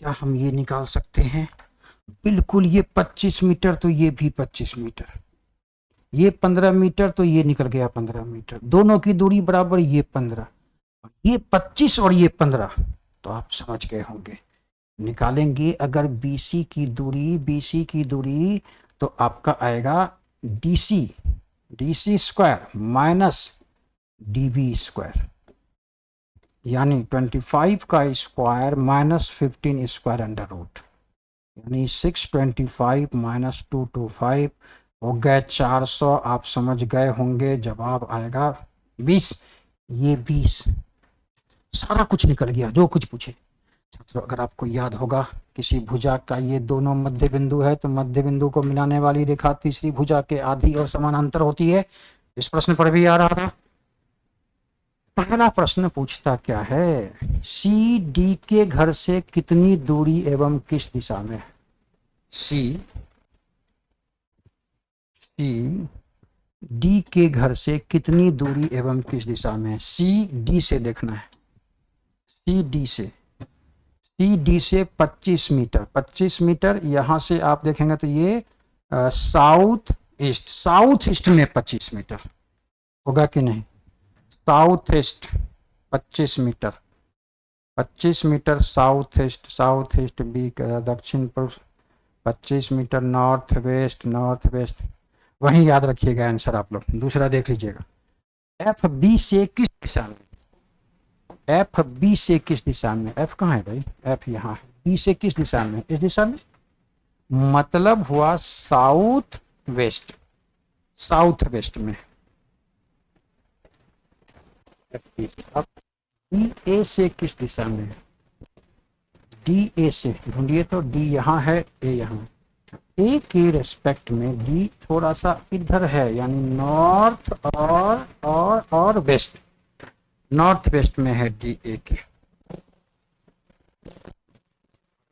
क्या हम ये निकाल सकते हैं? बिल्कुल, ये 25 मीटर तो ये भी 25 मीटर, ये 15 मीटर तो ये निकल गया 15 मीटर, दोनों की दूरी बराबर, ये 15, ये 25 और ये 15, तो आप समझ गए होंगे। निकालेंगे अगर BC की दूरी, BC की दूरी तो आपका आएगा DC square minus DB square, यानी 25 का square minus 15 square under root, यानी 625 माइनस 225 हो गए 400। आप समझ गए होंगे, जवाब आएगा 20। ये 20, सारा कुछ निकल गया जो कुछ पूछे। छात्रों, अगर आपको याद होगा, किसी भुजा का ये दोनों मध्य बिंदु है, तो मध्य बिंदु को मिलाने वाली रेखा तीसरी भुजा के आधी और समानांतर होती है। इस प्रश्न पर भी आ रहा था। पहला प्रश्न पूछता क्या है? सी डी के घर से कितनी दूरी एवं किस दिशा में? सी डी के घर से कितनी दूरी एवं किस दिशा में? सी डी से देखना है, सी डी से 25 मीटर, 25 मीटर यहां से आप देखेंगे तो ये साउथ ईस्ट में 25 मीटर होगा कि नहीं? South east 25 metre, 25 metre south east B का दक्षिण पूर्व, 25 मीटर नॉर्थ वेस्ट वहीं याद रखिएगा आंसर आप लोग। दूसरा देख लीजिएगा, एफ बी से किस दिशा में, एफ बी से किस दिशा में, एफ कहाँ है भाई, एफ यहाँ है, बी से किस दिशा में, इस दिशा में, मतलब हुआ साउथ वेस्ट, साउथ वेस्ट में। अब डी ए से किस दिशा में, डी ए से ढूंढिए तो, डी यहाँ है, ए यहाँ, ए के रेस्पेक्ट में डी थोड़ा सा इधर है, यानी नॉर्थ और वेस्ट, नॉर्थ वेस्ट में है डी ए के।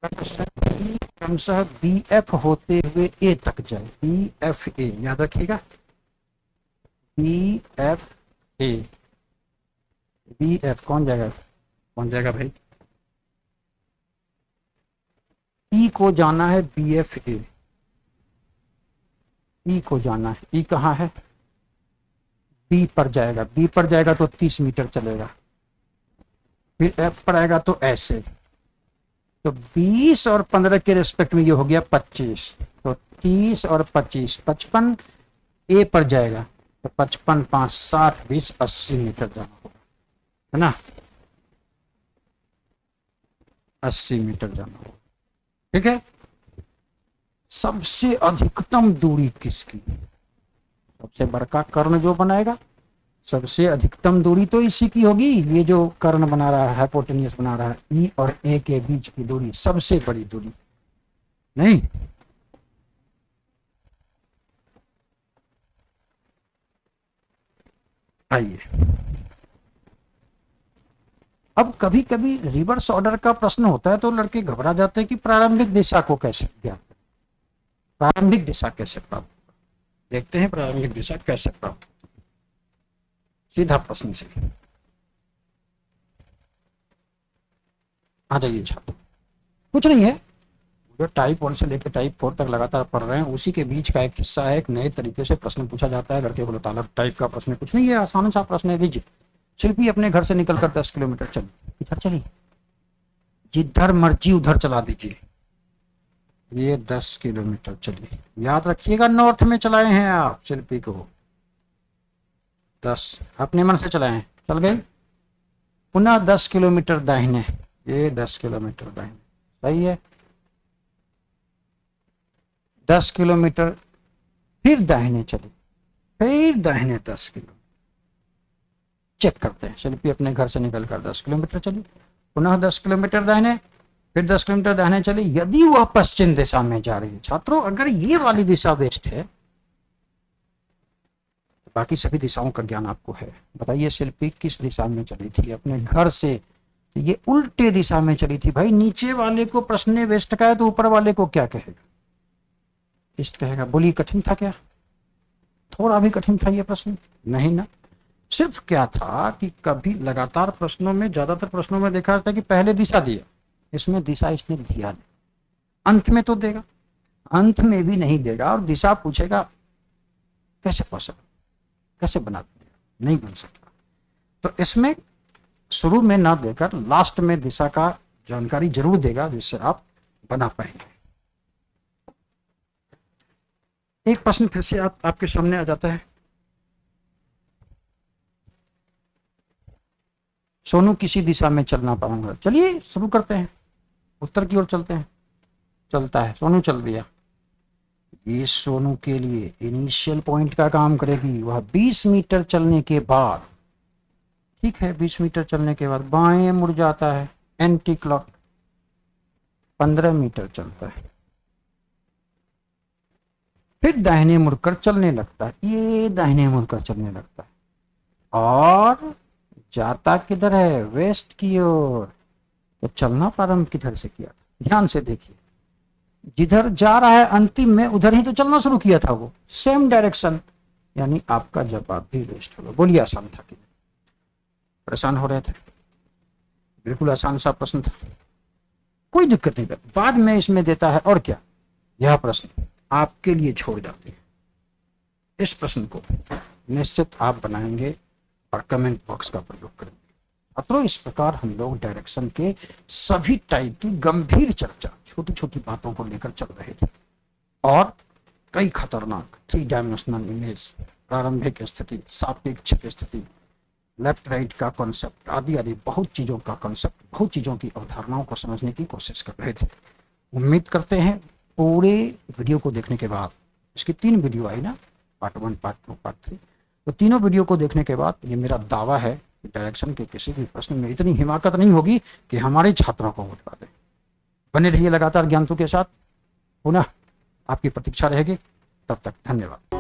क्रमशः बी एफ होते हुए ए तक जाए, बी एफ ए, याद रखिएगा, B F A, B F कौन जाएगा, कौन जाएगा भाई, ई को जाना है, बी एफ ए, ई को जाना है, ई कहाँ है, बी पर जाएगा, बी पर जाएगा तो 30 मीटर चलेगा, फिर एफ पर आएगा तो ऐसे, तो 20 और 15 के रेस्पेक्ट में ये हो गया 25, तो 30 और 25, 55 ए पर जाएगा, तो 55 5 60 20 80 मीटर जाना होगा, है ना, 80 मीटर जाना होगा, ठीक है। सबसे अधिकतम दूरी किसकी, सबसे बड़का कर्ण जो बनाएगा, सबसे अधिकतम दूरी तो इसी की होगी, ये जो कर्ण बना रहा है, हाइपोटेन्यूस बना रहा है, ई और ए के बीच की दूरी सबसे बड़ी दूरी, नहीं, आइए अब कभी कभी रिवर्स ऑर्डर का प्रश्न होता है तो लड़के घबरा जाते हैं कि प्रारंभिक दिशा को कैसे ज्ञात करें, प्रारंभिक दिशा कैसे प्राप्त, देखते हैं प्रारंभिक दिशा कैसे प्राप्त, सीधा प्रश्न से आ जाइए छात्र, कुछ नहीं है, जो टाइप 1 से लेकर टाइप 4 तक लगातार पढ़ रहे हैं उसी के बीच का एक हिस्सा है, एक नए तरीके से प्रश्न पूछा जाता है, लड़के को तालब टाइप का प्रश्न कुछ नहीं है, आसान सा प्रश्न है। लीजिए, शिल्पी अपने घर से निकलकर 10 किलोमीटर चली, इधर चली, जिधर मर्जी उधर चला दीजिए, ये 10 किलोमीटर चली, याद रखिएगा नॉर्थ में चलाए हैं आप शिल्पी को, 10 अपने मन से चलाए हैं, चल गए, पुनः 10 किलोमीटर दाहिने, ये 10 किलोमीटर दाहिने, सही है, 10 किलोमीटर फिर दाहिने चली, फिर दाहिने 10 किलोमीटर, चेक करते हैं, शिल्पी अपने घर से निकलकर 10 किलोमीटर चली, पुनः 10 किलोमीटर दाहिने, फिर 10 किलोमीटर दाहिने चली, यदि वह पश्चिम दिशा में जा रही है, छात्रों अगर ये वाली दिशा वेस्ट है तो बाकी सभी दिशाओं का ज्ञान आपको है, बताइए शिल्पी किस दिशा में चली थी अपने घर से, ये उल्टे दिशा में चली थी, भाई नीचे वाले को प्रश्न वेस्ट का है तो ऊपर वाले को क्या कहेगा, ईस्ट कहेगा, बोलिए कठिन था क्या, थोड़ा भी कठिन था ये प्रश्न, नहीं ना, सिर्फ क्या था कि कभी लगातार प्रश्नों में, ज्यादातर प्रश्नों में देखा जाता है कि पहले दिशा दिया, इसमें दिशा इसने दिया नहीं, अंत में तो देगा, अंत में भी नहीं देगा और दिशा पूछेगा, कैसे पॉसिबल, कैसे बना देगा, नहीं बन सकता, तो इसमें शुरू में ना देकर लास्ट में दिशा का जानकारी जरूर देगा जिससे आप बना पाएंगे। एक प्रश्न फिर से आपके सामने आ जाता है, सोनू किसी दिशा में चलना पाऊंगा, चलिए शुरू करते हैं, उत्तर की ओर चलते हैं, चलता है, सोनू चल दिया, ये सोनू के लिए इनिशियल पॉइंट का काम करेगी, वह 20 मीटर चलने के बाद, ठीक है 20 मीटर चलने के बाद बाएं मुड़ जाता है, एंटी क्लॉक 15 मीटर चलता है, फिर दाहिने मुड़कर चलने लगता है, ये दाहिने मुड़कर चलने लगता है और जाता किधर है, वेस्ट की ओर, तो चलना प्रारंभ किधर से किया, ध्यान से देखिए, जिधर जा रहा है अंतिम में उधर ही तो चलना शुरू किया था वो, सेम डायरेक्शन, यानी आपका जवाब भी वेस्ट होगा। बोलिए आसान था कि परेशान हो रहे थे, बिल्कुल आसान सा प्रश्न था, कोई दिक्कत नहीं, बाद में इसमें देता है, और क्या, यह प्रश्न आपके लिए छोड़ जाते हैं, इस प्रश्न को निश्चित आप बनाएंगे और कमेंट बॉक्स का प्रयोग करेंगे। छात्रों इस प्रकार हम लोग डायरेक्शन के सभी टाइप की गंभीर चर्चा छोटी छोटी बातों को लेकर चल रहे थे और कई खतरनाक 3 डायमेंशनल इमेज, प्रारंभिक स्थिति, सापेक्षिक स्थिति, लेफ्ट राइट का कॉन्सेप्ट आदि आदि बहुत चीज़ों का कॉन्सेप्ट, बहुत चीज़ों की अवधारणाओं को समझने की कोशिश कर रहे थे। उम्मीद करते हैं पूरे वीडियो को देखने के बाद, इसकी 3 वीडियो आई ना, पार्ट 1, पार्ट 2, पार्ट 3, तो तीनों वीडियो को देखने के बाद ये मेरा दावा है कि डायरेक्शन के किसी भी प्रश्न में इतनी हिमाकत नहीं होगी कि हमारे छात्रों को उठवा दें। बने रहिए लगातार ज्ञानतु के साथ, पुनः आपकी प्रतीक्षा रहेगी। तब तक धन्यवाद।